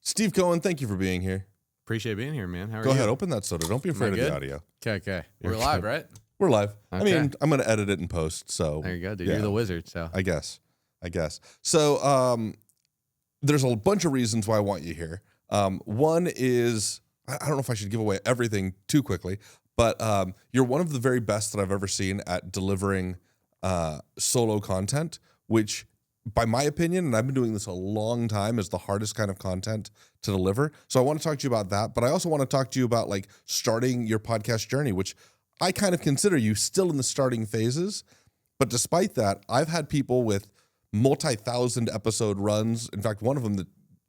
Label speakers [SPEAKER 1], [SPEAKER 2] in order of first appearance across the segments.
[SPEAKER 1] Steve Cohen, thank you for being here.
[SPEAKER 2] Appreciate being here, man. How are you?
[SPEAKER 1] Go ahead, open that soda. Don't be afraid of the audio.
[SPEAKER 2] Okay.
[SPEAKER 1] You're
[SPEAKER 2] We're live,
[SPEAKER 1] good.
[SPEAKER 2] right?
[SPEAKER 1] We're live.
[SPEAKER 2] Okay.
[SPEAKER 1] I mean, I'm going to edit it in post, so.
[SPEAKER 2] There you go, dude.
[SPEAKER 1] yeah,
[SPEAKER 2] You're the wizard, so.
[SPEAKER 1] I guess. So, there's a bunch of reasons why I want you here. One is, I don't know if I should give away everything too quickly, but you're one of the very best that I've ever seen at delivering solo content, which, by my opinion, and I've been doing this a long time, is the hardest kind of content to deliver. So I want to talk to you about that, but I also want to talk to you about like starting your podcast journey, which I kind of consider you still in the starting phases. But despite that, I've had people with multi-thousand episode runs. In fact, one of them that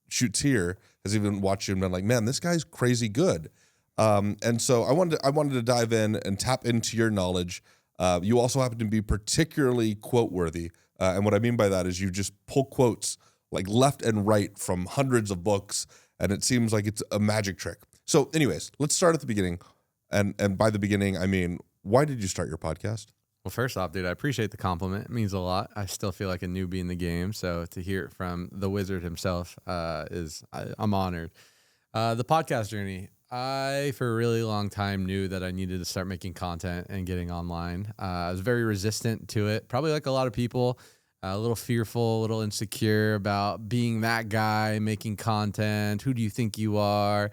[SPEAKER 1] shoots here has even watched you and been like, man, this guy's crazy good. And so I wanted to dive in and tap into your knowledge. You also happen to be particularly quote worthy. And what I mean by that is you just pull quotes like left and right from hundreds of books, and it seems like it's a magic trick. So anyways, let's start at the beginning. And by the beginning, I mean, why did you start your podcast?
[SPEAKER 2] Well, first off, dude, I appreciate the compliment. It means a lot. I still feel like a newbie in the game, so to hear it from the wizard himself I'm honored. The podcast journey. I, for a really long time, knew that I needed to start making content and getting online. I was very resistant to it, probably like a lot of people, a little fearful, a little insecure about being that guy, making content. Who do you think you are?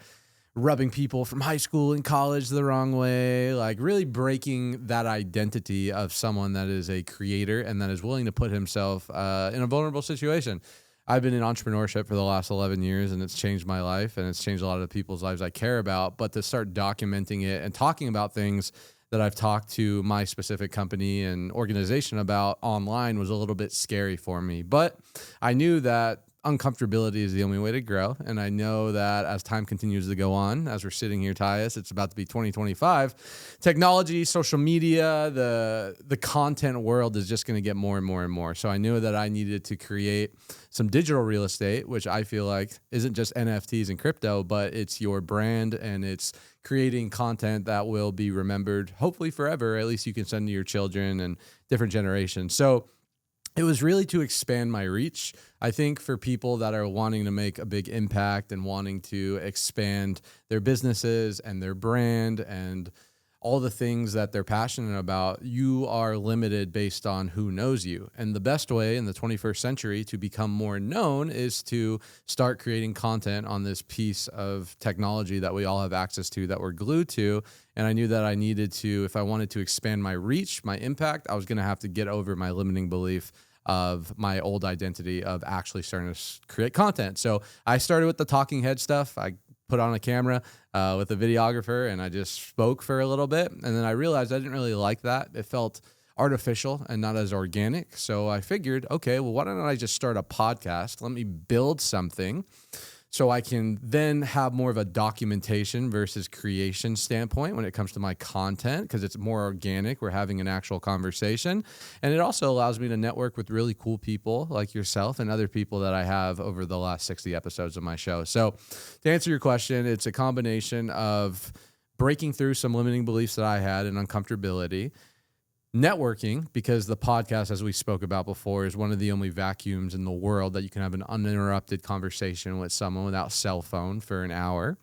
[SPEAKER 2] Rubbing people from high school and college the wrong way, like really breaking that identity of someone that is a creator and that is willing to put himself in a vulnerable situation. I've been in entrepreneurship for the last 11 years, and it's changed my life, and it's changed a lot of the people's lives I care about. But to start documenting it and talking about things that I've talked to my specific company and organization about online was a little bit scary for me. But I knew that uncomfortability is the only way to grow. And I know that as time continues to go on, as we're sitting here, Tyus, it's about to be 2025. Technology, social media, the content world is just going to get more and more and more. So I knew that I needed to create some digital real estate, which I feel like isn't just NFTs and crypto, but it's your brand and it's creating content that will be remembered, hopefully forever. At least you can send to your children and different generations. So it was really to expand my reach. I think for people that are wanting to make a big impact and wanting to expand their businesses and their brand and all the things that they're passionate about, you are limited based on who knows you. And the best way in the 21st century to become more known is to start creating content on this piece of technology that we all have access to, that we're glued to. And I knew that I needed to, if I wanted to expand my reach, my impact, I was going to have to get over my limiting belief of my old identity of actually starting to create content. So I started with the talking head stuff. I put on a camera with a videographer and I just spoke for a little bit. And then I realized I didn't really like that. It felt artificial and not as organic. So I figured, okay, well, why don't I just start a podcast? Let me build something so I can then have more of a documentation versus creation standpoint when it comes to my content, because it's more organic. We're having an actual conversation. And it also allows me to network with really cool people like yourself and other people that I have over the last 60 episodes of my show. So to answer your question, it's a combination of breaking through some limiting beliefs that I had and uncomfortability, networking, because the podcast, as we spoke about before, is one of the only vacuums in the world that you can have an uninterrupted conversation with someone without cell phone for an hour.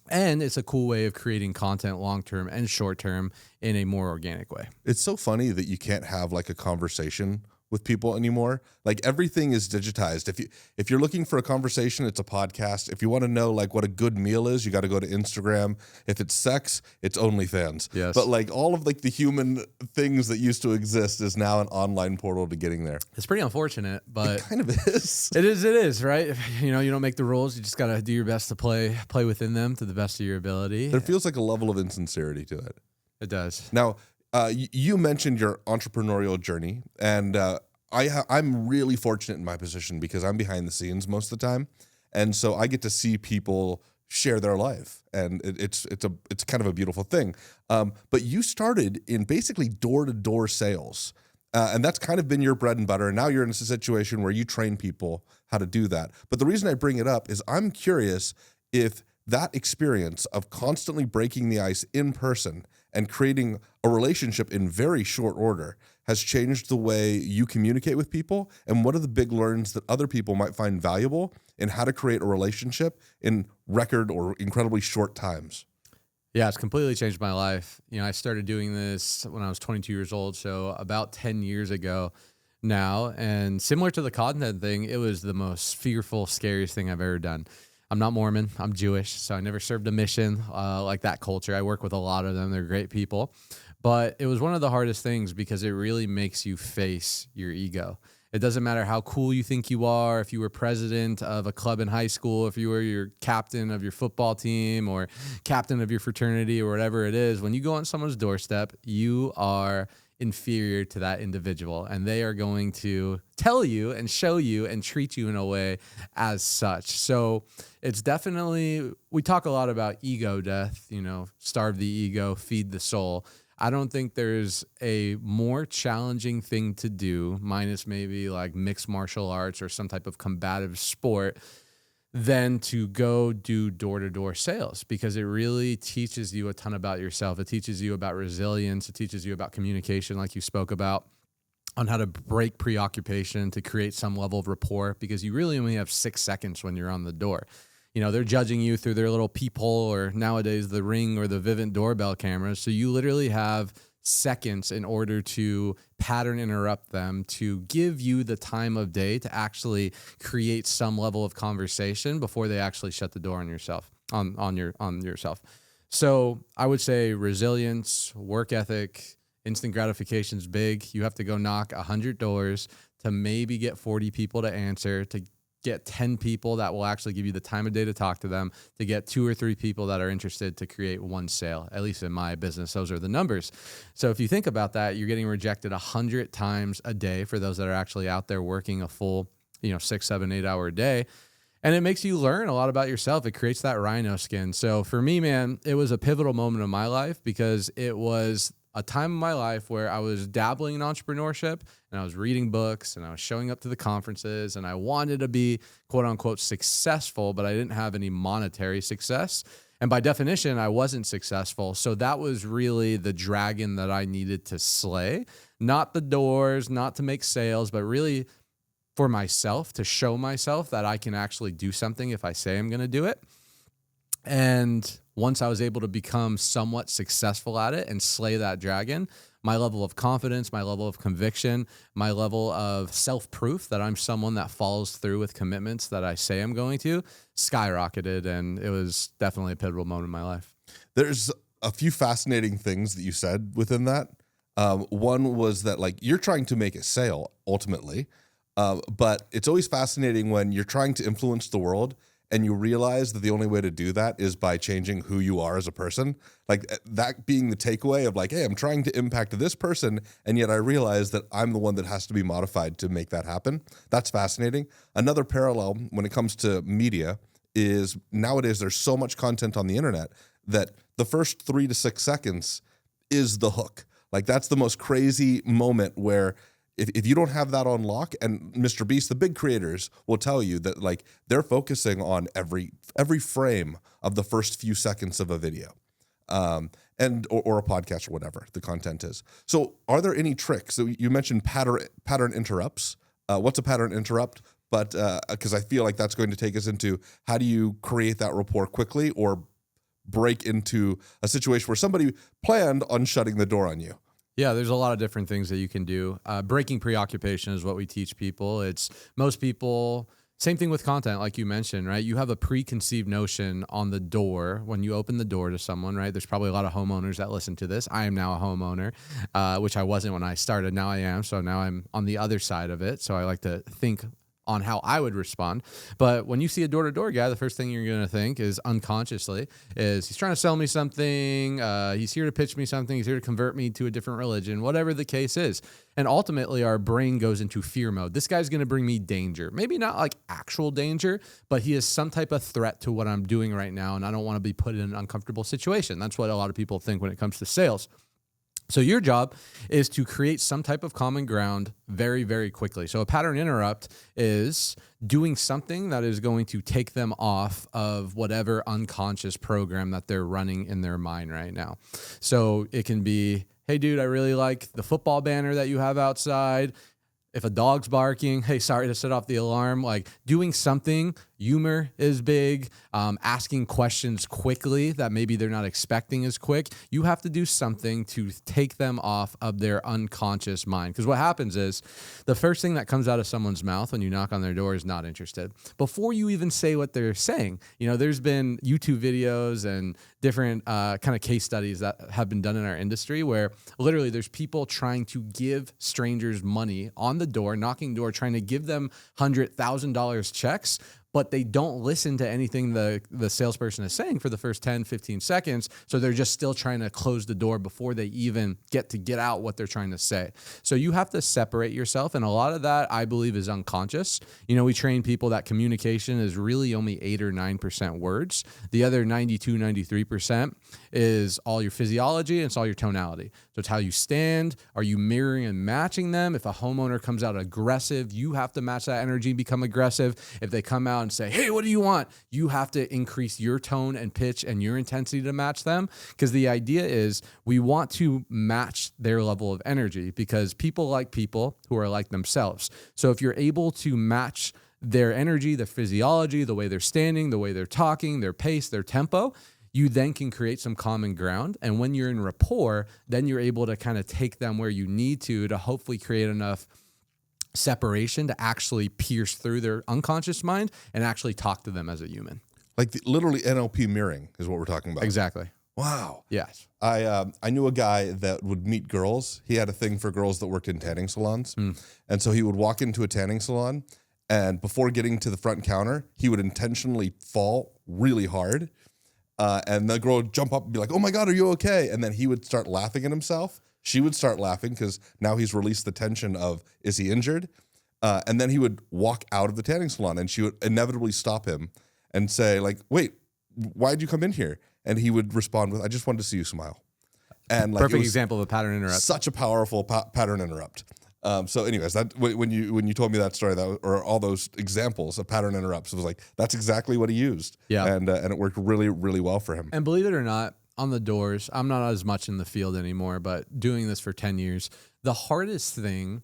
[SPEAKER 2] And it's a cool way of creating content long-term and short-term in a more organic way.
[SPEAKER 1] It's so funny that you can't have like a conversation with people anymore. Like everything is digitized. If you're looking for a conversation, it's a podcast. If you want to know like what a good meal is, you got to go to Instagram. If it's sex, it's OnlyFans.
[SPEAKER 2] Yes.
[SPEAKER 1] But like all of like the human things that used to exist is now an online portal to getting there.
[SPEAKER 2] It's pretty unfortunate, but
[SPEAKER 1] It kind of is.
[SPEAKER 2] It is, right? You know, you don't make the rules. You just got to do your best to play within them to the best of your ability.
[SPEAKER 1] There feels like a level of insincerity to it.
[SPEAKER 2] It does.
[SPEAKER 1] Now, you mentioned your entrepreneurial journey, and I'm really fortunate in my position because I'm behind the scenes most of the time, and so I get to see people share their life, and it's kind of a beautiful thing. But you started in basically door-to-door sales, and that's kind of been your bread and butter, and now you're in a situation where you train people how to do that. But the reason I bring it up is I'm curious if that experience of constantly breaking the ice in person and creating a relationship in very short order has changed the way you communicate with people? And what are the big learns that other people might find valuable in how to create a relationship in record or incredibly short times?
[SPEAKER 2] Yeah, it's completely changed my life. I started doing this when I was 22 years old, so about 10 years ago now. And similar to the content thing, it was the most fearful, scariest thing I've ever done. I'm not Mormon. I'm Jewish, so I never served a mission like that culture. I work with a lot of them. They're great people. But it was one of the hardest things because it really makes you face your ego. It doesn't matter how cool you think you are, if you were president of a club in high school, if you were your captain of your football team or captain of your fraternity or whatever it is. When you go on someone's doorstep, you are inferior to that individual, and they are going to tell you and show you and treat you in a way as such. So it's definitely, we talk a lot about ego death, starve the ego, feed the soul. I don't think there's a more challenging thing to do, minus maybe like mixed martial arts or some type of combative sport, than to go do door-to-door sales, because it really teaches you a ton about yourself. It teaches you about resilience. It teaches you about communication, like you spoke about, on how to break preoccupation to create some level of rapport, because you really only have 6 seconds when you're on the door. They're judging you through their little peephole, or nowadays the Ring or the Vivint doorbell cameras. So you literally have seconds in order to pattern interrupt them, to give you the time of day to actually create some level of conversation before they actually shut the door on yourself, on yourself. So I would say resilience, work ethic, instant gratification is big. You have to go knock 100 doors to maybe get 40 people to answer, to get 10 people that will actually give you the time of day to talk to them, to get 2 or 3 people that are interested to create one sale. At least in my business, those are the numbers. So if you think about that, you're getting rejected 100 times a day for those that are actually out there working a full, 6, 7, 8 hour day. And it makes you learn a lot about yourself. It creates that rhino skin. So for me, man, it was a pivotal moment of my life, because it was a time in my life where I was dabbling in entrepreneurship, and I was reading books, and I was showing up to the conferences, and I wanted to be quote unquote successful, but I didn't have any monetary success. And by definition, I wasn't successful. So that was really the dragon that I needed to slay, not the doors, not to make sales, but really for myself, to show myself that I can actually do something if I say I'm going to do it. And once I was able to become somewhat successful at it and slay that dragon, my level of confidence, my level of conviction, my level of self-proof that I'm someone that follows through with commitments that I say I'm going to, skyrocketed. And it was definitely a pivotal moment in my life.
[SPEAKER 1] There's a few fascinating things that you said within that. One was that, like, you're trying to make a sale ultimately, but it's always fascinating when you're trying to influence the world and you realize that the only way to do that is by changing who you are as a person. Like, that being the takeaway of like, hey, I'm trying to impact this person, and yet I realize that I'm the one that has to be modified to make that happen. That's fascinating. Another parallel when it comes to media is nowadays there's so much content on the internet that the first 3 to 6 seconds is the hook. Like, that's the most crazy moment where if you don't have that on lock, and Mr. Beast, the big creators will tell you that, like, they're focusing on every frame of the first few seconds of a video, and or a podcast or whatever the content is. So are there any tricks? So you mentioned pattern interrupts. What's a pattern interrupt? But because I feel like that's going to take us into how do you create that rapport quickly or break into a situation where somebody planned on shutting the door on you.
[SPEAKER 2] Yeah, there's a lot of different things that you can do. Breaking preoccupation is what we teach people. It's most people, same thing with content, like you mentioned, right? You have a preconceived notion on the door when you open the door to someone, right? There's probably a lot of homeowners that listen to this. I am now a homeowner, which I wasn't when I started. Now I am. So now I'm on the other side of it. So I like to think on how I would respond. But when you see a door-to-door guy, the first thing you're going to think is unconsciously is he's trying to sell me something. He's here to pitch me something. He's here to convert me to a different religion, whatever the case is. And ultimately our brain goes into fear mode. This guy's going to bring me danger, maybe not like actual danger, but he is some type of threat to what I'm doing right now. And I don't want to be put in an uncomfortable situation. That's what a lot of people think when it comes to sales. So your job is to create some type of common ground very, very quickly. So a pattern interrupt is doing something that is going to take them off of whatever unconscious program that they're running in their mind right now. So it can be, hey, dude, I really like the football banner that you have outside. If a dog's barking, hey, sorry to set off the alarm. Like doing something, humor is big. Asking questions quickly that maybe they're not expecting is quick. You have to do something to take them off of their unconscious mind. Because what happens is the first thing that comes out of someone's mouth when you knock on their door is not interested. Before you even say what they're saying, there's been YouTube videos and different kind of case studies that have been done in our industry where literally there's people trying to give strangers money on the door, knocking door, trying to give them $100,000 checks, but they don't listen to anything the salesperson is saying for the first 10, 15 seconds. So they're just still trying to close the door before they even get out what they're trying to say. So you have to separate yourself. And a lot of that, I believe, is unconscious. We train people that communication is really only 8 or 9% words. The other 92, 93% is all your physiology and it's all your tonality. So it's how you stand. Are you mirroring and matching them? If a homeowner comes out aggressive, you have to match that energy and become aggressive. If they come out and say, hey, what do you want? You have to increase your tone and pitch and your intensity to match them. Because the idea is we want to match their level of energy because people like people who are like themselves. So if you're able to match their energy, their physiology, the way they're standing, the way they're talking, their pace, their tempo, you then can create some common ground. And when you're in rapport, then you're able to kind of take them where you need to hopefully create enough separation to actually pierce through their unconscious mind and actually talk to them as a human.
[SPEAKER 1] Like literally NLP mirroring is what we're talking about.
[SPEAKER 2] Exactly.
[SPEAKER 1] Wow.
[SPEAKER 2] Yes.
[SPEAKER 1] I knew a guy that would meet girls. He had a thing for girls that worked in tanning salons. And so he would walk into a tanning salon and before getting to the front counter, he would intentionally fall really hard. And the girl would jump up and be like, oh my God, are you okay? And then he would start laughing at himself. She would start laughing because now he's released the tension of, is he injured? And then he would walk out of the tanning salon and she would inevitably stop him and say like, wait, why'd you come in here? And he would respond with, I just wanted to see you smile. And like,
[SPEAKER 2] perfect example of a pattern interrupt.
[SPEAKER 1] Such a powerful pattern interrupt. So anyways, that when you told me that story, or all those examples of pattern interrupts, it was like, that's exactly what he used.
[SPEAKER 2] Yeah.
[SPEAKER 1] And it worked really, really well for him.
[SPEAKER 2] And believe it or not, on the doors, I'm not as much in the field anymore, but doing this for 10 years, the hardest thing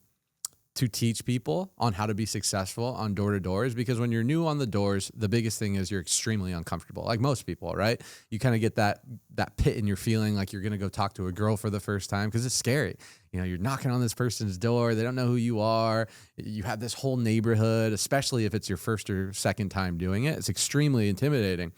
[SPEAKER 2] to teach people on how to be successful on door to door is because when you're new on the doors, the biggest thing is you're extremely uncomfortable. Like most people, right? You kind of get that pit in your feeling like you're going to go talk to a girl for the first time because it's scary. You're knocking on this person's door. They don't know who you are. You have this whole neighborhood, especially if it's your first or second time doing it. It's extremely intimidating.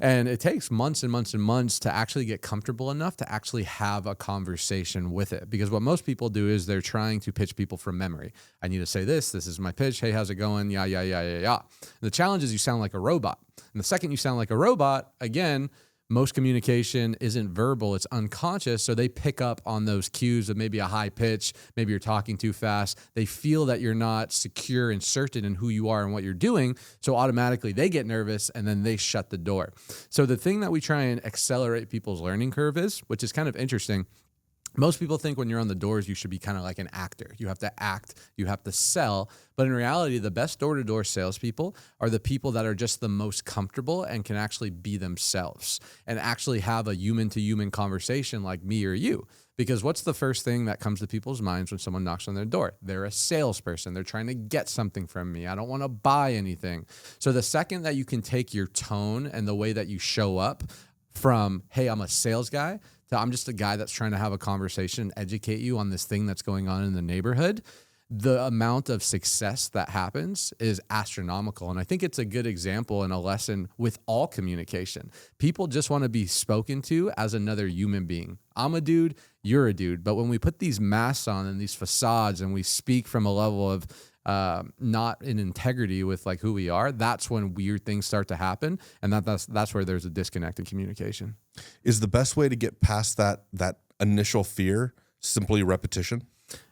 [SPEAKER 2] And it takes months and months and months to actually get comfortable enough to actually have a conversation with it. Because what most people do is they're trying to pitch people from memory. I need to say this. This is my pitch. Hey, how's it going? Yeah. And the challenge is you sound like a robot. And the second you sound like a robot, again, most communication isn't verbal, it's unconscious. So they pick up on those cues of maybe a high pitch, maybe you're talking too fast. They feel that you're not secure and certain in who you are and what you're doing. So automatically they get nervous and then they shut the door. So the thing that we try and accelerate people's learning curve is, which is kind of interesting, most people think when you're on the doors, you should be kind of like an actor. You have to act, you have to sell. But in reality, the best door-to-door salespeople are the people that are just the most comfortable and can actually be themselves and actually have a human-to-human conversation like me or you. Because what's the first thing that comes to people's minds when someone knocks on their door? They're a salesperson. They're trying to get something from me. I don't want to buy anything. So the second that you can take your tone and the way that you show up from, hey, I'm a sales guy, to I'm just a guy that's trying to have a conversation, educate you on this thing that's going on in the neighborhood, the amount of success that happens is astronomical. And I think it's a good example and a lesson with all communication. People just want to be spoken to as another human being. I'm a dude, you're a dude. But when we put these masks on and these facades and we speak from a level of not in integrity with like who we are, that's when weird things start to happen. And that's where there's a disconnect in communication.
[SPEAKER 1] Is the best way to get past that initial fear simply repetition?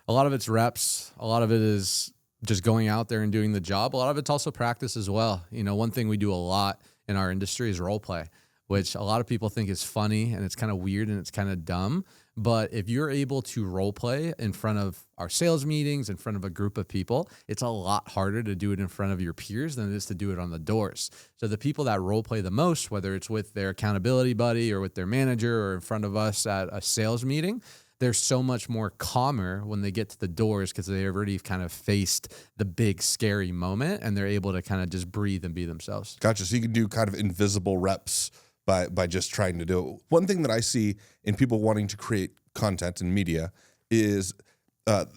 [SPEAKER 2] A lot of it's reps. A lot of it is just going out there and doing the job. A lot of it's also practice as well. One thing we do a lot in our industry is role play. which a lot of people think is funny and it's kind of weird and it's kind of dumb. But if you're able to role play in front of our sales meetings, in front of a group of people, it's a lot harder to do it in front of your peers than it is to do it on the doors. So the people that role play the most, whether it's with their accountability buddy or with their manager or in front of us at a sales meeting, they're so much more calmer when they get to the doors because they already kind of faced the big scary moment and they're able to kind of just breathe and be themselves.
[SPEAKER 1] Gotcha. So you can do kind of invisible reps by just trying to do it. One thing that I see in people wanting to create content and media is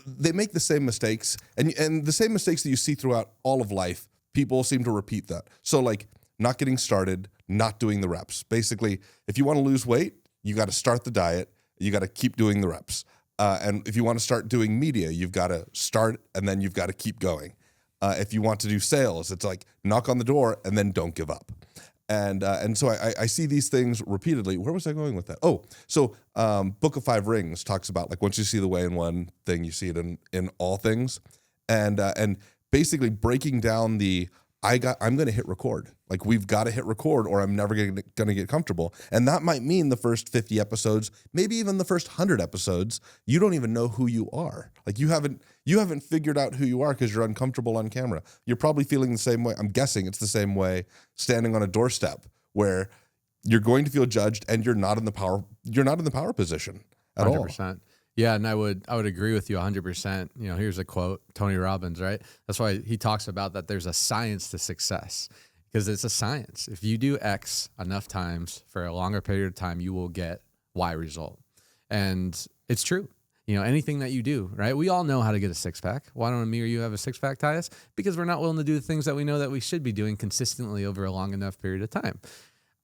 [SPEAKER 1] they make the same mistakes, and the same mistakes that you see throughout all of life, people seem to repeat that. So like not getting started, not doing the reps. Basically, if you want to lose weight, you got to start the diet, you got to keep doing the reps. And if you want to start doing media, you've got to start and then you've got to keep going. If you want to do sales, it's like knock on the door and then don't give up. And so I see these things repeatedly. Where was I going with that? Oh, so Book of Five Rings talks about like once you see the way in one thing, you see it in all things, and basically breaking down the I'm going to hit record. Like we've got to hit record, or I'm never going to get comfortable. And that might mean the first 50 episodes, maybe even the first 100 episodes, you don't even know who you are. Like you haven't figured out who you are because you're uncomfortable on camera. You're probably feeling the same way. I'm guessing it's the same way standing on a doorstep where you're going to feel judged and you're not in the power position at
[SPEAKER 2] 100%.
[SPEAKER 1] all.
[SPEAKER 2] Yeah, and I would agree with you 100%. You know, here's a quote, Tony Robbins, right? That's why he talks about that there's a science to success, because it's a science. If you do X enough times for a longer period of time, you will get Y result. And it's true. You know, anything that you do, right? We all know how to get a six-pack. Why don't me or you have a six-pack, Tyus? Because we're not willing to do the things that we know that we should be doing consistently over a long enough period of time.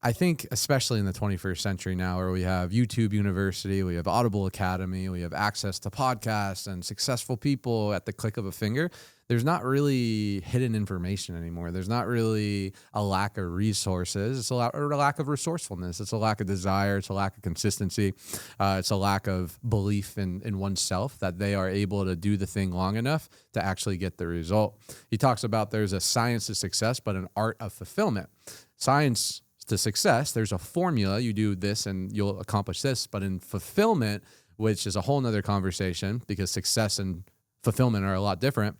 [SPEAKER 2] I think especially in the 21st century now, where we have YouTube University, we have Audible Academy, we have access to podcasts and successful people at the click of a finger, there's not really hidden information anymore. There's not really a lack of resources. It's a lack of resourcefulness. It's a lack of desire. It's a lack of consistency. It's a lack of belief in oneself that they are able to do the thing long enough to actually get the result. He talks about there's a science to success, but an art of fulfillment. Science to success, there's a formula. You do this and you'll accomplish this. But in fulfillment, which is a whole nother conversation because success and fulfillment are a lot different,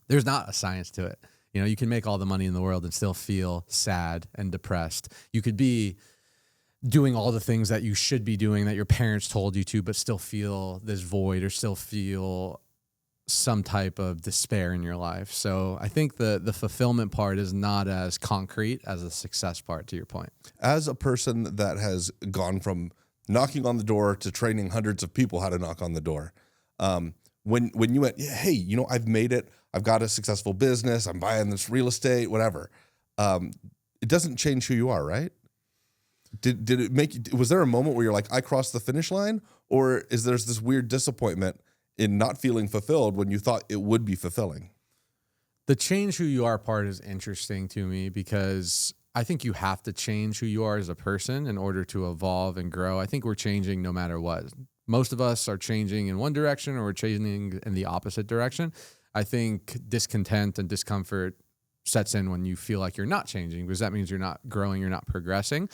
[SPEAKER 2] there's not a science to it. You know, you can make all the money in the world and still feel sad and depressed. You could be doing all the things that you should be doing that your parents told you to, but still feel this void or still feel some type of despair in your life. So I think the fulfillment part is not as concrete as the success part, to your point.
[SPEAKER 1] As a person that has gone from knocking on the door to training hundreds of people how to knock on the door, when you went, hey, you know, I've made it, I've got a successful business, I'm buying this real estate, whatever. It doesn't change who you are, right? Did it make? Was there a moment where you're like, I crossed the finish line, or is there's this weird disappointment in not feeling fulfilled when you thought it would be fulfilling?
[SPEAKER 2] The change who you are part is interesting to me because I think you have to change who you are as a person in order to evolve and grow. I think we're changing no matter what. Most of us are changing in one direction or we're changing in the opposite direction. I think discontent and discomfort sets in when you feel like you're not changing because that means you're not growing, you're not progressing.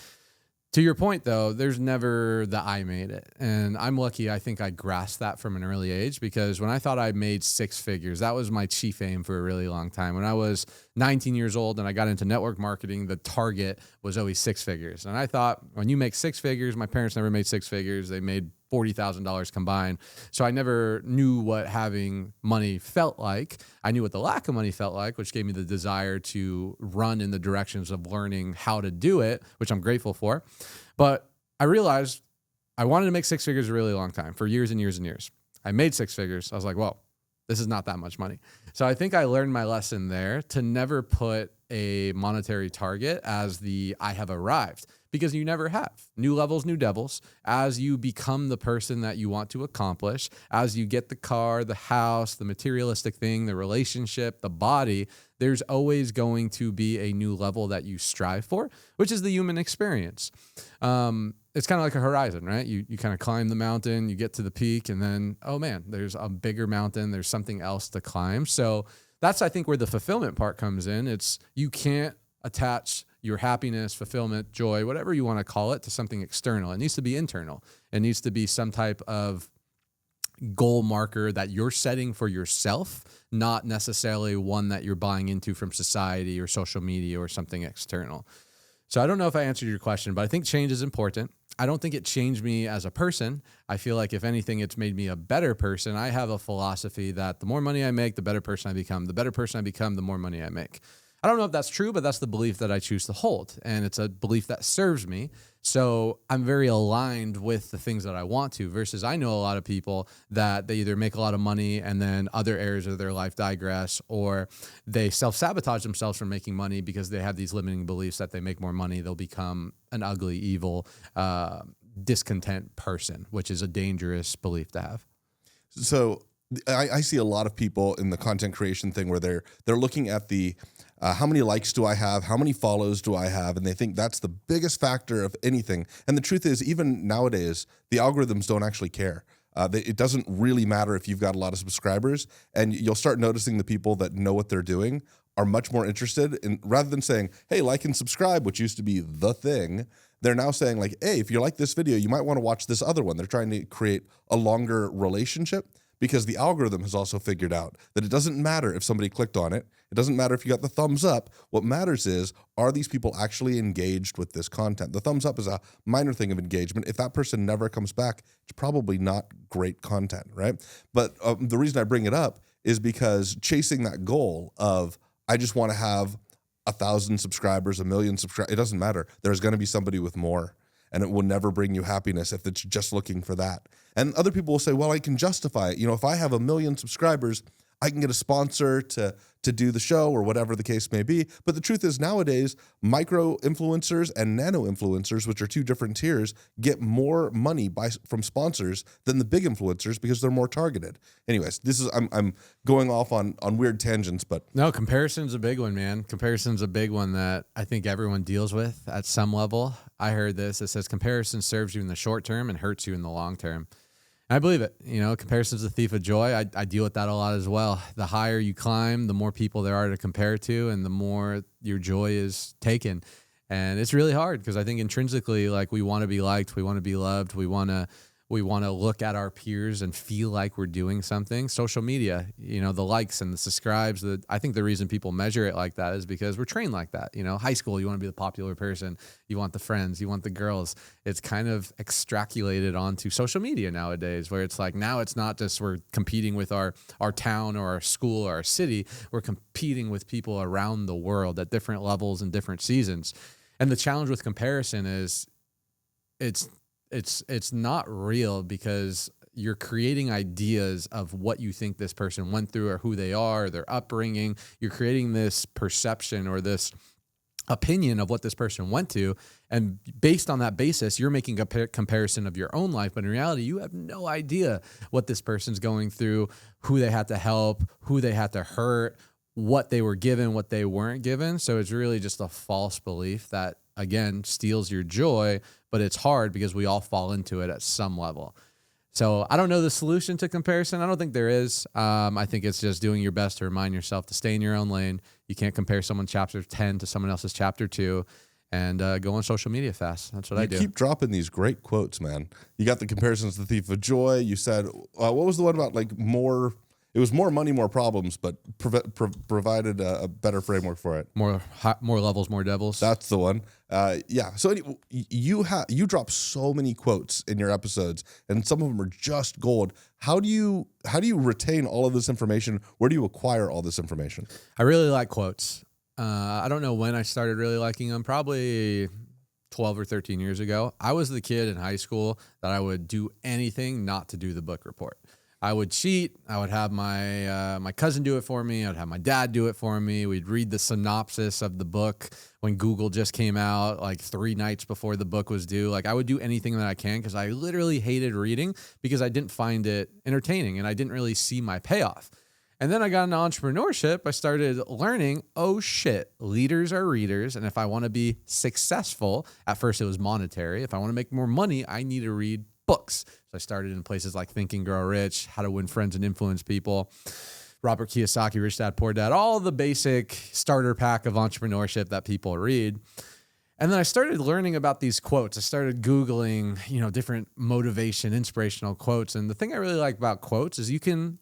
[SPEAKER 2] To your point, though, there's never the I made it. And I'm lucky. I think I grasped that from an early age because when I thought I made six figures, that was my chief aim for a really long time. When I was 19 years old and I got into network marketing, the target was always six figures. And I thought when you make six figures, my parents never made six figures. They made $40,000 combined. So I never knew what having money felt like. I knew what the lack of money felt like, which gave me the desire to run in the directions of learning how to do it, which I'm grateful for. But I realized I wanted to make six figures a really long time, for years and years and years. I made six figures. I was like, well, this is not that much money. So I think I learned my lesson there to never put a monetary target as the I have arrived, because you never have. New levels, new devils. As you become the person that you want to accomplish, as you get the car, the house, the materialistic thing, the relationship, the body, there's always going to be a new level that you strive for, which is the human experience. It's kind of like a horizon, right? You kind of climb the mountain, you get to the peak, and then, oh man, there's a bigger mountain, there's something else to climb. So that's, I think, where the fulfillment part comes in. It's you can't attach your happiness, fulfillment, joy, whatever you want to call it, to something external. It needs to be internal. It needs to be some type of goal marker that you're setting for yourself, not necessarily one that you're buying into from society or social media or something external. So I don't know if I answered your question, but I think change is important. I don't think it changed me as a person. I feel like if anything, it's made me a better person. I have a philosophy that the more money I make, the better person I become. The better person I become, the more money I make. I don't know if that's true, but that's the belief that I choose to hold. And it's a belief that serves me. So I'm very aligned with the things that I want to, versus I know a lot of people that they either make a lot of money and then other areas of their life digress, or they self-sabotage themselves from making money because they have these limiting beliefs that they make more money, they'll become an ugly, evil, discontent person, which is a dangerous belief to have.
[SPEAKER 1] So I see a lot of people in the content creation thing where they're looking at the how many likes do I have? How many follows do I have? And they think that's the biggest factor of anything. And the truth is, even nowadays, the algorithms don't actually care. It doesn't really matter if you've got a lot of subscribers, and you'll start noticing the people that know what they're doing are much more interested in, rather than saying, hey, like and subscribe, which used to be the thing, they're now saying like, hey, if you like this video, you might want to watch this other one. They're trying to create a longer relationship, because the algorithm has also figured out that it doesn't matter if somebody clicked on it. It doesn't matter if you got the thumbs up. What matters is, are these people actually engaged with this content? The thumbs up is a minor thing of engagement. If that person never comes back, it's probably not great content, right? But the reason I bring it up is because chasing that goal of, I just want to have 1,000 subscribers, 1 million subscribers, it doesn't matter. There's going to be somebody with more, and it will never bring you happiness if it's just looking for that. And other people will say, well, I can justify it. You know, if I have 1 million subscribers, I can get a sponsor to do the show or whatever the case may be. But the truth is, nowadays, micro influencers and nano influencers, which are two different tiers, get more money from sponsors than the big influencers because they're more targeted. Anyways, I'm going off on weird tangents, but
[SPEAKER 2] no, comparison's a big one, man. Comparison's a big one that I think everyone deals with at some level. I heard this. It says comparison serves you in the short term and hurts you in the long term. I believe it. You know, comparison's a thief of joy. I deal with that a lot as well. The higher you climb, the more people there are to compare to, and the more your joy is taken. And it's really hard because I think intrinsically, like, we want to be liked, we want to be loved, we want to look at our peers and feel like we're doing something. Social media, you know, the likes and the subscribes, I think the reason people measure it like that is because we're trained like that. You know, high school, you want to be the popular person, you want the friends, you want the girls. It's kind of extrapolated onto social media nowadays, where it's like, now it's not just we're competing with our town or our school or our city, we're competing with people around the world at different levels and different seasons. And the challenge with comparison is it's not real, because you're creating ideas of what you think this person went through or who they are, their upbringing. You're creating this perception or this opinion of what this person went to. And based on that basis, you're making a comparison of your own life. But in reality, you have no idea what this person's going through, who they had to help, who they had to hurt, what they were given, what they weren't given. So it's really just a false belief that, again, steals your joy, but it's hard because we all fall into it at some level. So I don't know the solution to comparison. I don't think there is. I think it's just doing your best to remind yourself to stay in your own lane. You can't compare someone's chapter 10 to someone else's chapter 2, and go on social media fast. That's what I do.
[SPEAKER 1] You keep dropping these great quotes, man. You got the comparisons to the thief of joy. You said, what was the one about, like, more... It was more money, more problems, but provided a better framework for it.
[SPEAKER 2] More levels, more devils.
[SPEAKER 1] That's the one. Yeah. So anyway, you drop so many quotes in your episodes, and some of them are just gold. How do you retain all of this information? Where do you acquire all this information?
[SPEAKER 2] I really like quotes. I don't know when I started really liking them. Probably 12 or 13 years ago. I was the kid in high school that I would do anything not to do the book report. I would cheat. I would have my cousin do it for me. I'd have my dad do it for me. We'd read the synopsis of the book when Google just came out, like 3 nights before the book was due. Like, I would do anything that I can, because I literally hated reading because I didn't find it entertaining and I didn't really see my payoff. And then I got into entrepreneurship. I started learning, oh shit, leaders are readers. And if I want to be successful, at first it was monetary. If I want to make more money, I need to read books. So I started in places like Think and Grow Rich, How to Win Friends and Influence People. Robert Kiyosaki, Rich Dad, Poor Dad, all the basic starter pack of entrepreneurship that people read. And then I started learning about these quotes. I started Googling, different motivation, inspirational quotes. And the thing I really like about quotes is you can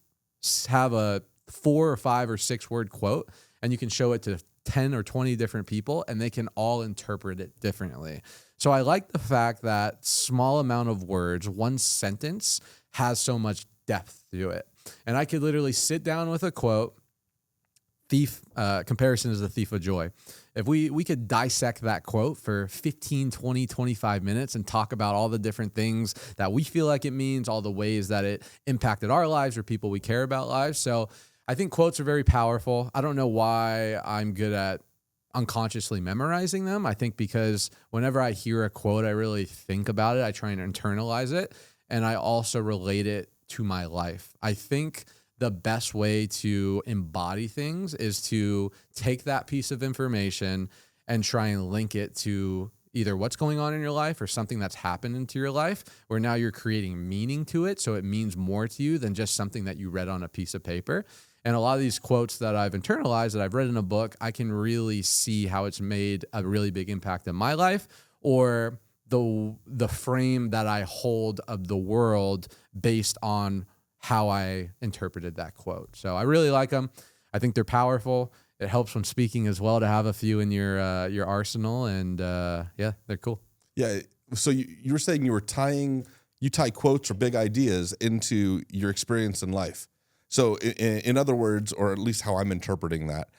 [SPEAKER 2] have a 4 or 5 or 6 word quote and you can show it to 10 or 20 different people and they can all interpret it differently. So I like the fact that small amount of words, one sentence has so much depth to it. And I could literally sit down with a quote. Comparison is the thief of joy. If we could dissect that quote for 15, 20, 25 minutes and talk about all the different things that we feel like it means, all the ways that it impacted our lives or people we care about lives. So I think quotes are very powerful. I don't know why I'm good at unconsciously memorizing them. I think because whenever I hear a quote, I really think about it. I try and internalize it. And I also relate it to my life. I think the best way to embody things is to take that piece of information and try and link it to either what's going on in your life or something that's happened into your life where now you're creating meaning to it. So it means more to you than just something that you read on a piece of paper. And a lot of these quotes that I've internalized, that I've read in a book, I can really see how it's made a really big impact in my life or the frame that I hold of the world based on how I interpreted that quote. So I really like them. I think they're powerful. It helps when speaking as well to have a few in your arsenal. And they're cool.
[SPEAKER 1] Yeah. So you were saying you tie quotes or big ideas into your experience in life. So in other words, or at least how I'm interpreting that,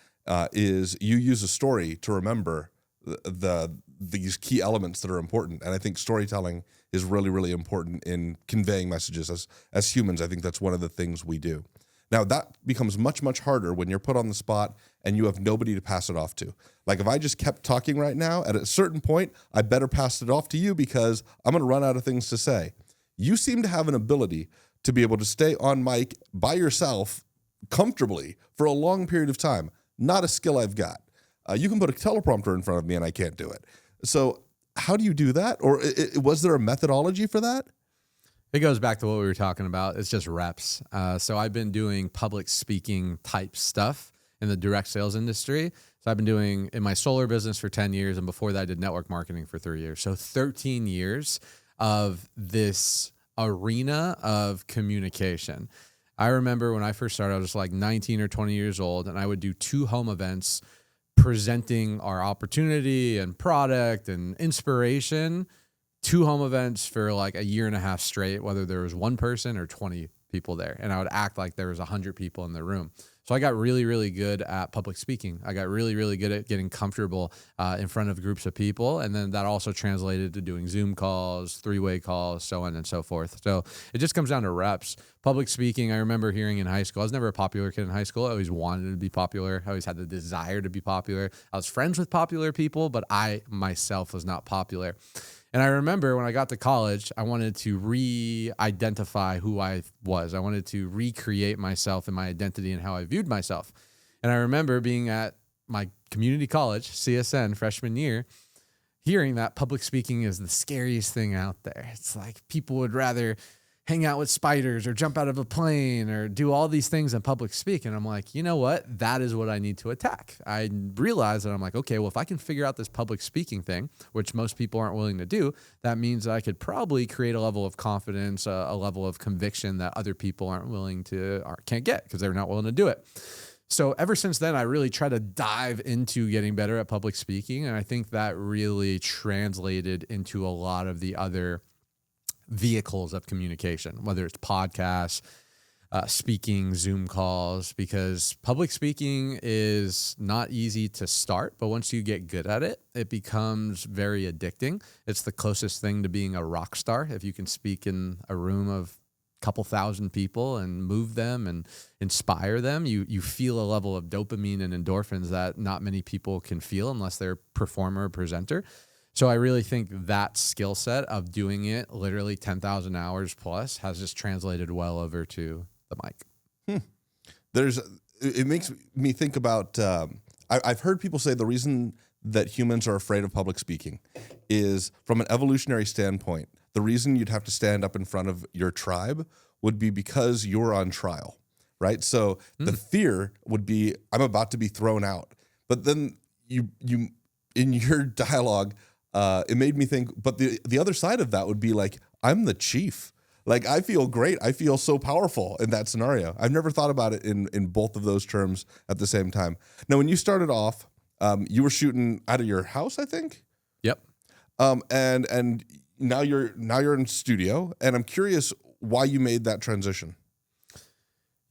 [SPEAKER 1] is you use a story to remember these key elements that are important. And I think storytelling is really, really important in conveying messages. As humans, I think that's one of the things we do. Now, that becomes much, much harder when you're put on the spot and you have nobody to pass it off to. Like if I just kept talking right now, at a certain point, I better pass it off to you because I'm going to run out of things to say. You seem to have an ability to be able to stay on mic by yourself comfortably for a long period of time. Not a skill I've got. You can put a teleprompter in front of me and I can't do it. So how do you do that? Or was there a methodology for that?
[SPEAKER 2] It goes back to what we were talking about. It's just reps. So I've been doing public speaking type stuff in the direct sales industry. So I've been doing in my solar business for 10 years. And before that, I did network marketing for 3 years. So 13 years of this arena of communication. I remember when I first started, I was like 19 or 20 years old, and I would do 2 home events presenting our opportunity and product and inspiration, 2 home events for like a year and a half straight, whether there was 1 person or 20 people there. And I would act like there was 100 people in the room. So I got really, really good at public speaking. I got really, really good at getting comfortable in front of groups of people. And then that also translated to doing Zoom calls, 3-way calls, so on and so forth. So it just comes down to reps. Public speaking, I remember hearing in high school. I was never a popular kid in high school. I always wanted to be popular. I always had the desire to be popular. I was friends with popular people, but I myself was not popular. And I remember when I got to college, I wanted to re-identify who I was. I wanted to recreate myself and my identity and how I viewed myself. And I remember being at my community college, CSN, freshman year, hearing that public speaking is the scariest thing out there. It's like people would rather hang out with spiders or jump out of a plane or do all these things in public speak. And I'm like, you know what? That is what I need to attack. I realized that I'm like, okay, well, if I can figure out this public speaking thing, which most people aren't willing to do, that means that I could probably create a level of confidence, a level of conviction that other people aren't willing to or can't get because they're not willing to do it. So ever since then, I really try to dive into getting better at public speaking. And I think that really translated into a lot of the other vehicles of communication, whether it's podcasts, speaking, Zoom calls, because public speaking is not easy to start, but once you get good at it, it becomes very addicting. It's the closest thing to being a rock star. If you can speak in a room of a couple thousand people and move them and inspire them, you feel a level of dopamine and endorphins that not many people can feel unless they're a performer or presenter. So I really think that skill set of doing it literally 10,000 hours plus has just translated well over to the mic.
[SPEAKER 1] It makes me think about, I've heard people say the reason that humans are afraid of public speaking is from an evolutionary standpoint. The reason you'd have to stand up in front of your tribe would be because you're on trial, right? So the fear would be, I'm about to be thrown out. But then you in your dialogue, it made me think, but the other side of that would be like, I'm the chief. Like, I feel great. I feel so powerful in that scenario. I've never thought about it in both of those terms at the same time. Now, when you started off, you were shooting out of your house, I think?
[SPEAKER 2] Yep.
[SPEAKER 1] And now you're in studio, and I'm curious why you made that transition.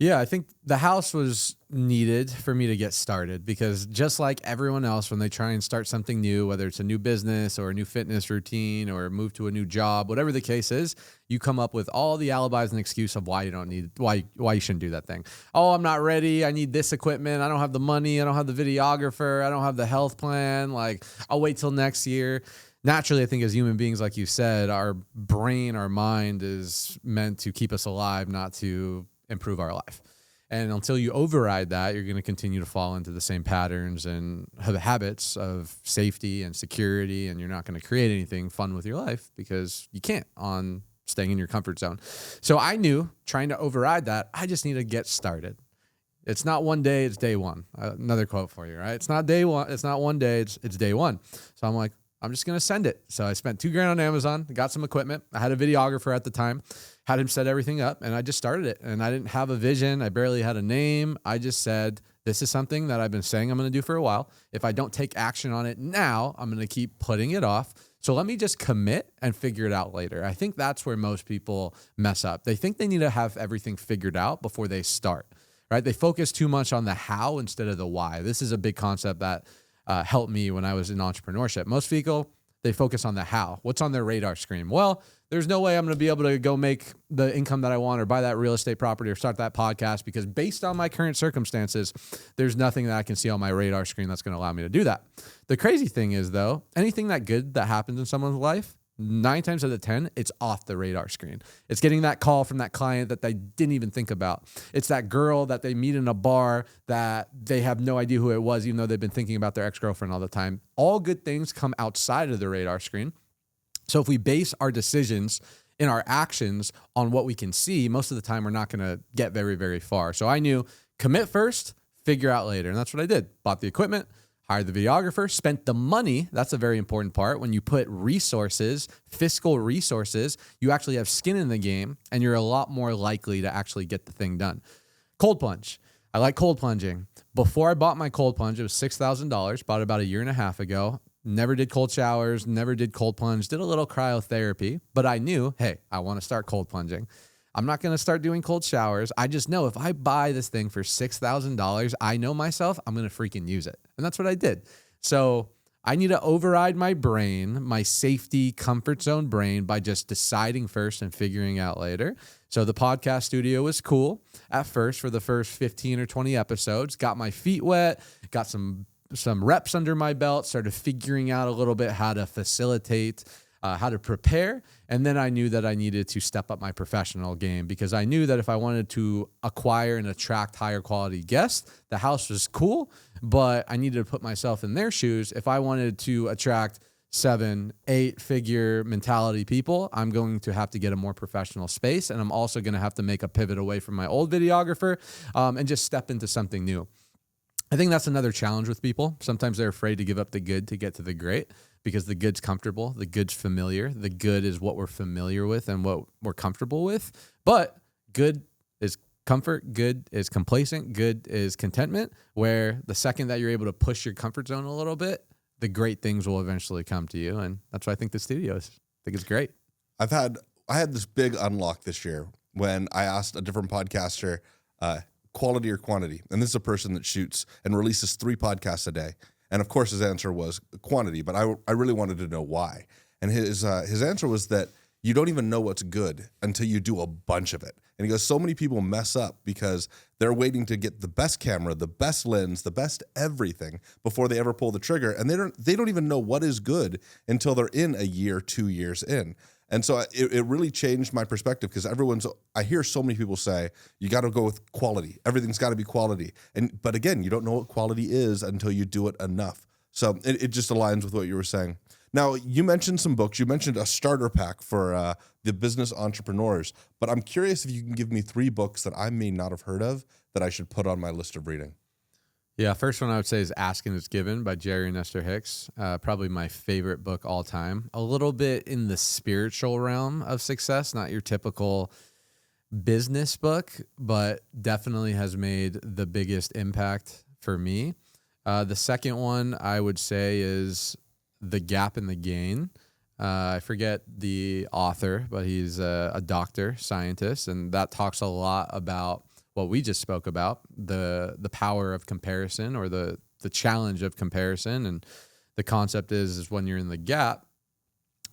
[SPEAKER 2] Yeah, I think the house was needed for me to get started because just like everyone else, when they try and start something new, whether it's a new business or a new fitness routine or move to a new job, whatever the case is, you come up with all the alibis and excuse of why you shouldn't do that thing. Oh, I'm not ready. I need this equipment. I don't have the money. I don't have the videographer. I don't have the health plan. Like, I'll wait till next year. Naturally, I think as human beings, like you said, our brain, our mind is meant to keep us alive, not to improve our life. And until you override that, you're going to continue to fall into the same patterns and habits of safety and security, and you're not going to create anything fun with your life because you can't on staying in your comfort zone. So I knew trying to override that, I just need to get started. It's not one day, it's day one. Another quote for you, right? It's not day one, it's not one day, it's day one. So I'm like, I'm just going to send it. So I spent $2,000 on Amazon, got some equipment. I had a videographer at the time, had him set everything up, and I just started it. And I didn't have a vision. I barely had a name. I just said, this is something that I've been saying I'm going to do for a while. If I don't take action on it now, I'm going to keep putting it off. So let me just commit and figure it out later. I think that's where most people mess up. They think they need to have everything figured out before they start, right? They focus too much on the how instead of the why. This is a big concept that helped me when I was in entrepreneurship. Most people, they focus on the how. What's on their radar screen? Well, there's no way I'm going to be able to go make the income that I want or buy that real estate property or start that podcast because based on my current circumstances, there's nothing that I can see on my radar screen that's going to allow me to do that. The crazy thing is, though, anything that good that happens in someone's life, 9 times out of 10, it's off the radar screen. It's getting that call from that client that they didn't even think about. It's that girl that they meet in a bar that they have no idea who it was, even though they've been thinking about their ex-girlfriend all the time. All good things come outside of the radar screen. So if we base our decisions in our actions on what we can see, most of the time we're not going to get very, very far. So I knew commit first, figure out later. And that's what I did. Bought the equipment, hired the videographer, spent the money. That's a very important part. When you put resources, fiscal resources, you actually have skin in the game and you're a lot more likely to actually get the thing done. Cold plunge. I like cold plunging. Before I bought my cold plunge, it was $6,000, bought it about 1.5 years ago. Never did cold showers, never did cold plunge, did a little cryotherapy, but I knew, hey, I want to start cold plunging. I'm not going to start doing cold showers. I just know if I buy this thing for $6,000, I know myself, I'm going to freaking use it. And that's what I did. So I need to override my brain, my safety, comfort zone brain by just deciding first and figuring out later. So the podcast studio was cool at first for the first 15 or 20 episodes, got my feet wet, got some reps under my belt, started figuring out a little bit how to facilitate, how to prepare. And then I knew that I needed to step up my professional game because I knew that if I wanted to acquire and attract higher quality guests, the house was cool, but I needed to put myself in their shoes. If I wanted to attract 7, 8 figure mentality people, I'm going to have to get a more professional space. And I'm also going to have to make a pivot away from my old videographer and just step into something new. I think that's another challenge with people. Sometimes they're afraid to give up the good to get to the great because the good's comfortable, the good's familiar, the good is what we're familiar with and what we're comfortable with. But good is comfort, good is complacent, good is contentment, where the second that you're able to push your comfort zone a little bit, the great things will eventually come to you. And that's why I think the studio is. I think it's great.
[SPEAKER 1] I had this big unlock this year when I asked a different podcaster, quality or quantity? And this is a person that shoots and releases 3 podcasts a day. And of course his answer was quantity, but I really wanted to know why. And his answer was that you don't even know what's good until you do a bunch of it. And he goes, so many people mess up because they're waiting to get the best camera, the best lens, the best everything before they ever pull the trigger. And they don't even know what is good until they're in a year, 2 years in. And so it really changed my perspective because I hear so many people say, you got to go with quality. Everything's got to be quality. But again, you don't know what quality is until you do it enough. So it just aligns with what you were saying. Now, you mentioned some books. You mentioned a starter pack for the business entrepreneurs. But I'm curious if you can give me 3 books that I may not have heard of that I should put on my list of reading?
[SPEAKER 2] Yeah, first one I would say is Ask and It's Given by Jerry and Esther Hicks. Probably my favorite book all time. A little bit in the spiritual realm of success, not your typical business book, but definitely has made the biggest impact for me. The second one I would say is The Gap and the Gain. I forget the author, but he's a doctor, scientist, and that talks a lot about what we just spoke about, the power of comparison, or the challenge of comparison. And the concept is when you're in the gap,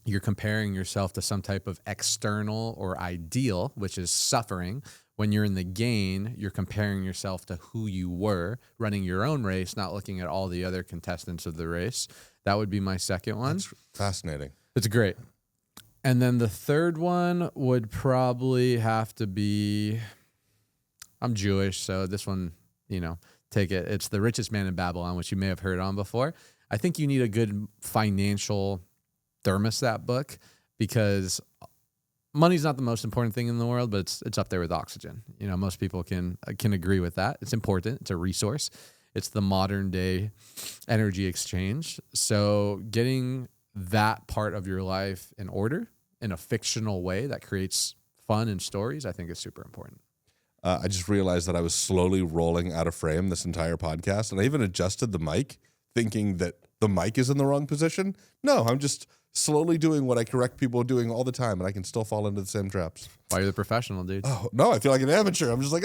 [SPEAKER 2] you're comparing yourself to some type of external or ideal, which is suffering. When you're in the gain, you're comparing yourself to who you were, running your own race, not looking at all the other contestants of the race. That would be my second one.
[SPEAKER 1] That's fascinating.
[SPEAKER 2] It's great. And then the third one would probably have to be, I'm Jewish, so this one, take it. It's The Richest Man in Babylon, which you may have heard on before. I think you need a good financial thermostat book, because money's not the most important thing in the world, but it's up there with oxygen. Most people can agree with that. It's important. It's a resource. It's the modern day energy exchange. So getting that part of your life in order in a fictional way that creates fun and stories, I think is super important.
[SPEAKER 1] I just realized that I was slowly rolling out of frame this entire podcast, and I even adjusted the mic thinking that the mic is in the wrong position. No, I'm just slowly doing what I correct people doing all the time, and I can still fall into the same traps.
[SPEAKER 2] Why you're the professional, dude?
[SPEAKER 1] Oh, no, I feel like an amateur. I'm just like,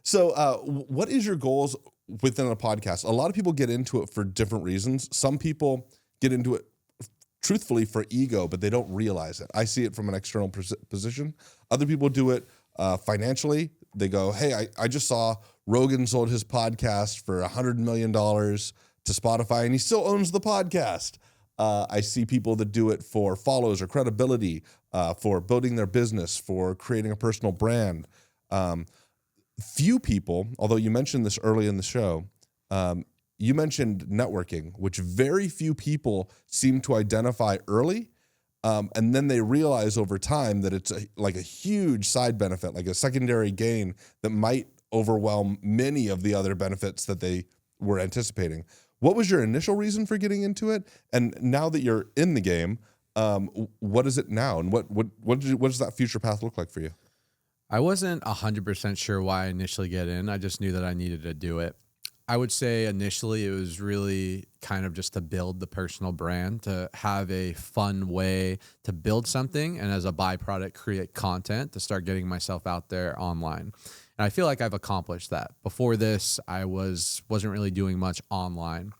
[SPEAKER 1] So what is your goals within a podcast? A lot of people get into it for different reasons. Some people get into it truthfully for ego, but they don't realize it. I see it from an external position. Other people do it financially. They go, hey, I just saw Rogan sold his podcast for $100 million to Spotify, and he still owns the podcast. I see people that do it for follows or credibility, for building their business, for creating a personal brand. Few people, although you mentioned this early in the show, you mentioned networking, which very few people seem to identify early. And then they realize over time that it's like a huge side benefit, like a secondary gain that might overwhelm many of the other benefits that they were anticipating. What was your initial reason for getting into it? And now that you're in the game, what is it now? And what does that future path look like for you?
[SPEAKER 2] I wasn't 100% sure why I initially get in. I just knew that I needed to do it. I would say initially it was really kind of just to build the personal brand, to have a fun way to build something, and as a byproduct, create content to start getting myself out there online. And I feel like I've accomplished that. Before this, I wasn't really doing much online.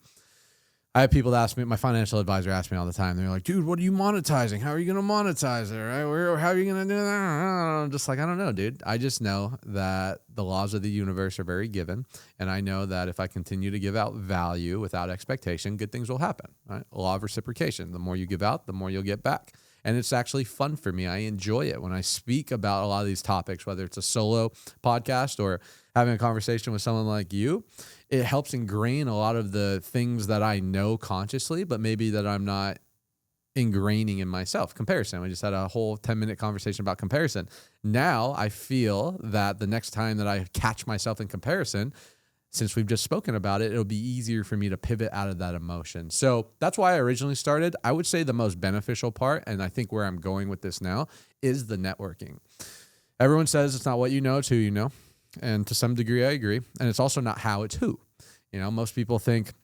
[SPEAKER 2] I have people that ask me, my financial advisor asks me all the time, they're like, dude, what are you monetizing? How are you going to monetize it? Right? How are you going to do that? I'm just like, I don't know, dude. I just know that the laws of the universe are very given. And I know that if I continue to give out value without expectation, good things will happen. Right? Law of reciprocation. The more you give out, the more you'll get back. And it's actually fun for me. I enjoy it when I speak about a lot of these topics, whether it's a solo podcast or having a conversation with someone like you. It helps ingrain a lot of the things that I know consciously, but maybe that I'm not ingraining in myself. Comparison. We just had a whole 10-minute conversation about comparison. Now I feel that the next time that I catch myself in comparison, since we've just spoken about it, it'll be easier for me to pivot out of that emotion. So that's why I originally started. I would say the most beneficial part, and I think where I'm going with this now, is the networking. Everyone says it's not what you know, it's who you know. And to some degree, I agree. And it's also not how, it's who. Most people think,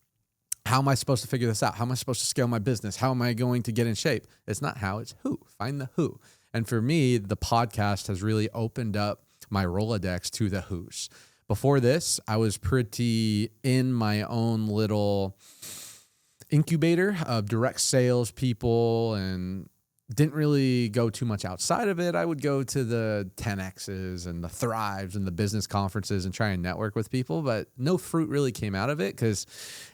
[SPEAKER 2] how am I supposed to figure this out? How am I supposed to scale my business? How am I going to get in shape? It's not how, it's who. Find the who. And for me, the podcast has really opened up my Rolodex to the who's. Before this, I was pretty in my own little incubator of direct sales people and didn't really go too much outside of it. I would go to the 10Xs and the Thrives and the business conferences and try and network with people, but no fruit really came out of it because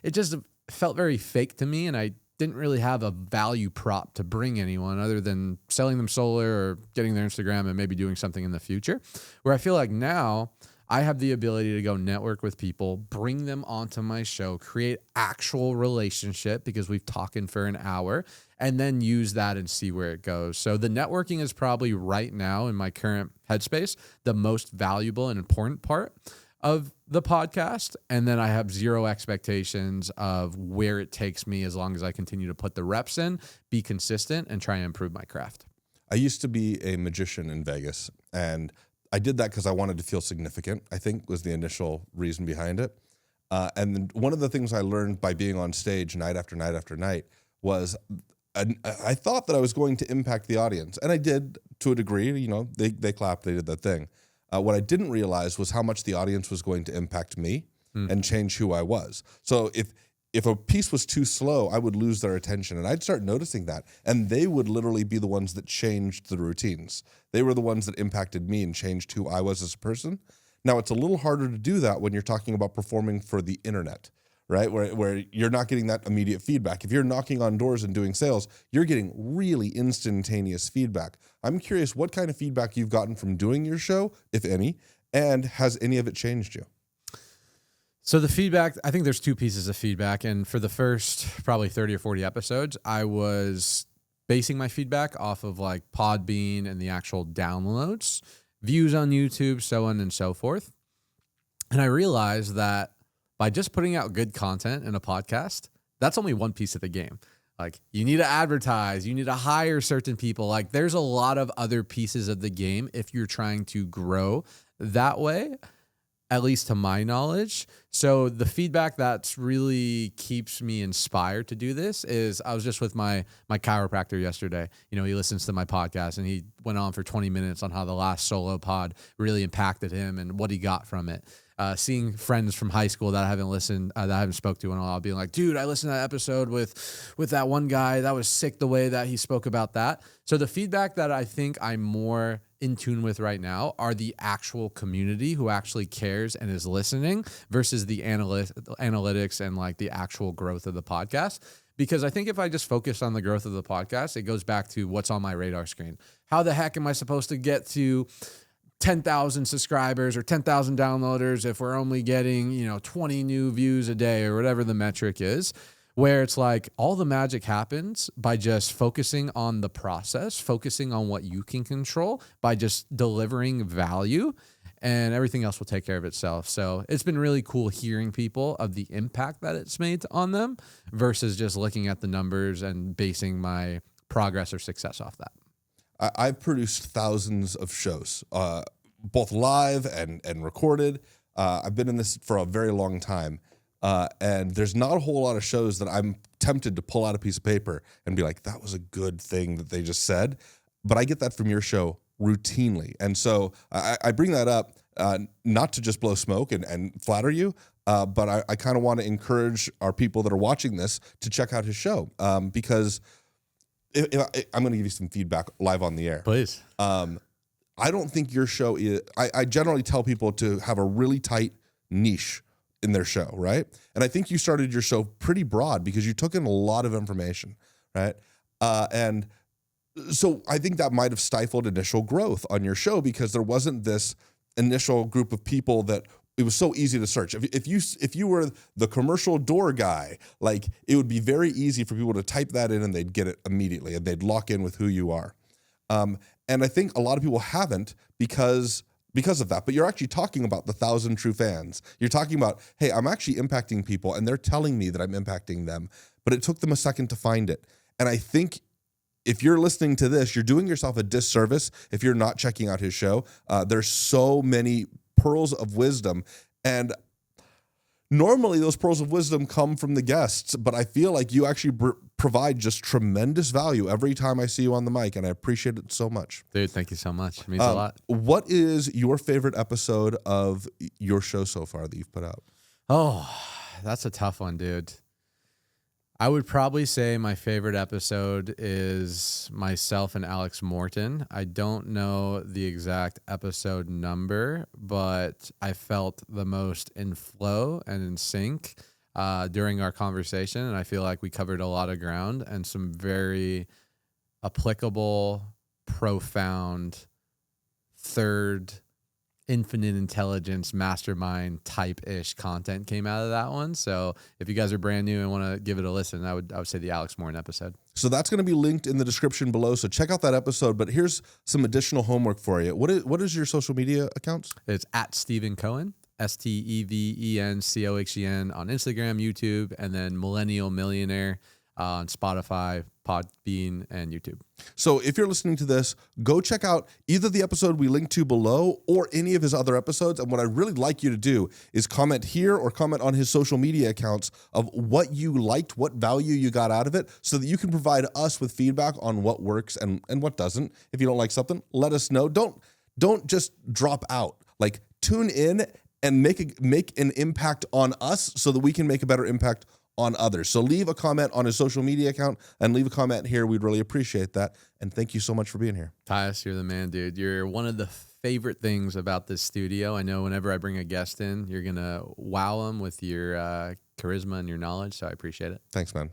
[SPEAKER 2] it just felt very fake to me, and I didn't really have a value prop to bring anyone other than selling them solar or getting their Instagram and maybe doing something in the future. Where I feel like now I have the ability to go network with people, bring them onto my show, create actual relationship because we've talking for an hour, and then use that and see where it goes. So the networking is probably right now in my current headspace, the most valuable and important part of the podcast. And then I have zero expectations of where it takes me as long as I continue to put the reps in, be consistent, and try and improve my craft.
[SPEAKER 1] I used to be a magician in Vegas, and I did that because I wanted to feel significant, I think was the initial reason behind it. And one of the things I learned by being on stage night after night after night was I thought that I was going to impact the audience, and I did to a degree. You know, they clapped, they did that thing. What I didn't realize was how much the audience was going to impact me and change who I was. So if a piece was too slow, I would lose their attention, and I'd start noticing that. And they would literally be the ones that changed the routines. They were the ones that impacted me and changed who I was as a person. Now, it's a little harder to do that when you're talking about performing for the internet, right? Where you're not getting that immediate feedback. If you're knocking on doors and doing sales, you're getting really instantaneous feedback. I'm curious what kind of feedback you've gotten from doing your show, if any, and has any of it changed you?
[SPEAKER 2] So the feedback, I think there's two pieces of feedback. And for the first probably 30 or 40 episodes, I was basing my feedback off of like Podbean and the actual downloads, views on YouTube, so on and so forth. And I realized that by just putting out good content in a podcast, that's only one piece of the game. Like you need to advertise, you need to hire certain people. Like there's a lot of other pieces of the game if you're trying to grow that way, at least to my knowledge. So the feedback that's really keeps me inspired to do this is I was just with my chiropractor yesterday. You know, he listens to my podcast and he went on for 20 minutes on how the last solo pod really impacted him and what he got from it. Seeing friends from high school that I haven't listened, that I haven't spoke to, and I'll be like, dude, I listened to that episode with that one guy. That was sick the way that he spoke about that. So the feedback that I think I'm more in tune with right now are the actual community who actually cares and is listening versus the analytics and like the actual growth of the podcast. Because I think if I just focus on the growth of the podcast, it goes back to what's on my radar screen. How the heck am I supposed to get to 10,000 subscribers or 10,000 downloaders if we're only getting, 20 new views a day or whatever the metric is, where it's like all the magic happens by just focusing on the process, focusing on what you can control by just delivering value, and everything else will take care of itself. So it's been really cool hearing people of the impact that it's made on them versus just looking at the numbers and basing my progress or success off that.
[SPEAKER 1] I've produced thousands of shows, both live and recorded. I've been in this for a very long time. And there's not a whole lot of shows that I'm tempted to pull out a piece of paper and be like, that was a good thing that they just said. But I get that from your show routinely. And so I bring that up not to just blow smoke and flatter you, but I kind of want to encourage our people that are watching this to check out his show because I'm going to give you some feedback live on the air.
[SPEAKER 2] Please.
[SPEAKER 1] I don't think your show is, I generally tell people to have a really tight niche in their show, right? And I think you started your show pretty broad because you took in a lot of information, right? And so I think that might have stifled initial growth on your show because there wasn't this initial group of people that it was so easy to search. If you were the commercial door guy, like it would be very easy for people to type that in and they'd get it immediately and they'd lock in with who you are. And I think a lot of people haven't because of that. But you're actually talking about the 1,000 true fans. You're talking about, hey, I'm actually impacting people and they're telling me that I'm impacting them, but it took them a second to find it. And I think if you're listening to this, you're doing yourself a disservice if you're not checking out his show. There's so many pearls of wisdom. And normally those pearls of wisdom come from the guests, but I feel like you actually provide just tremendous value every time I see you on the mic, and I appreciate it so much.
[SPEAKER 2] Dude, thank you so much. It means a lot.
[SPEAKER 1] What is your favorite episode of your show so far that you've put out?
[SPEAKER 2] Oh, that's a tough one, dude. I would probably say my favorite episode is myself and Alex Morton. I don't know the exact episode number, but I felt the most in flow and in sync during our conversation. And I feel like we covered a lot of ground and some very applicable, profound, third infinite intelligence mastermind type-ish content came out of that one. So if you guys are brand new and want to give it a listen, I would say the Alex Morin episode.
[SPEAKER 1] So that's going to be linked in the description below. So check out that episode. But here's some additional homework for you. What is your social media accounts?
[SPEAKER 2] It's at Stephen Cohen, StevenCohen on Instagram, YouTube, and then Millennial Millionaire on Spotify, Podbean, and YouTube.
[SPEAKER 1] So if you're listening to this, go check out either the episode we linked to below or any of his other episodes. And what I'd really like you to do is comment here or comment on his social media accounts of what you liked, what value you got out of it, so that you can provide us with feedback on what works and what doesn't. If you don't like something, let us know. Don't just drop out. Like, tune in and make an impact on us so that we can make a better impact on others. So leave a comment on his social media account and leave a comment here. We'd really appreciate that. And thank you so much for being here.
[SPEAKER 2] Tyus, you're the man, dude. You're one of the favorite things about this studio. I know whenever I bring a guest in, you're going to wow them with your charisma and your knowledge. So I appreciate it.
[SPEAKER 1] Thanks, man.